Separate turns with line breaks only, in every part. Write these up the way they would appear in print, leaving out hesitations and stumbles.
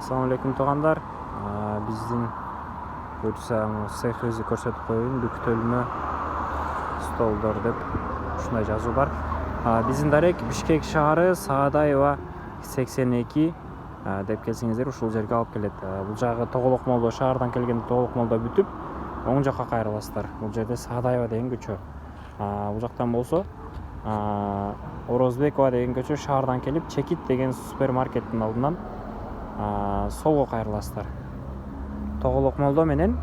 Assalamu alaikum туугандар. Биздин цехибизди көрсөтүп коеюн. Бүктөлмө столдор деп ушундай жазуу бар. Биздин дарек Бишкек шаары, Саадаева 82 деп келсеңиздер ушул жерге алып келет. Бул жагы Тоголок молдо, шаардан келген Тоголок молдо бүтүп, оң жакка кайрыласыздар. Бул жерде Саадаева деген көчө. Бул жактан болсо Орозбекова деген көчө, шаардан келип Чекит деген супермаркеттин алдынан солго кайрыласыздар. Тоголок молдо менен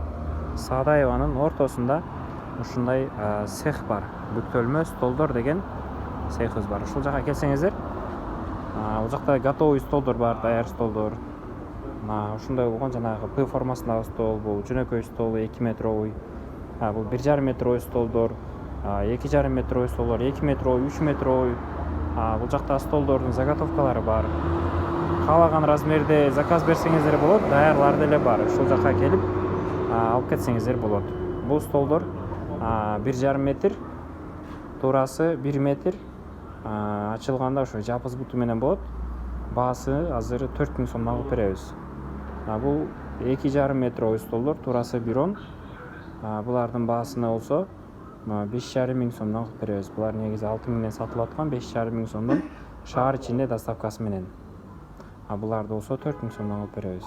Саадаеванын ортосунда ушундай цех бар. Бүктөлмө столдор деген цехибиз бар. Ушул жака келсеңиздер, бул жакта готовый столдор бар, даяр столдор. Ушундай болгон жанагы П формасындагы стол, бул жөнөкөй стол 2 метровый. Бул 1,5 метровый столдор, 2,5 метровый столдор, 2 метровый, 3 метровый. Бул жакта столдордун заготовкалары бар. Каалаган размерде заказ берсеңиздер болот, даярлар деле бар. Ушул жака келип алып кетсеңиздер болот. Бул столдор 1,5 метр, туурасы 1 метр. Ачылганда ошо жапыз буту менен болот. Баасы азыр 4000 сомдон алып беребиз. Бул 2,5 метровый столдор, туурасы 1,10. Булардын баасына болсо 5,500 сомдон алып беребиз. Булар негизи 6000ден сатылып аткан, 5,500 сомдон шаар ичинде доставкасы менен. Буларды болсо 4000 сомдон алып беребиз.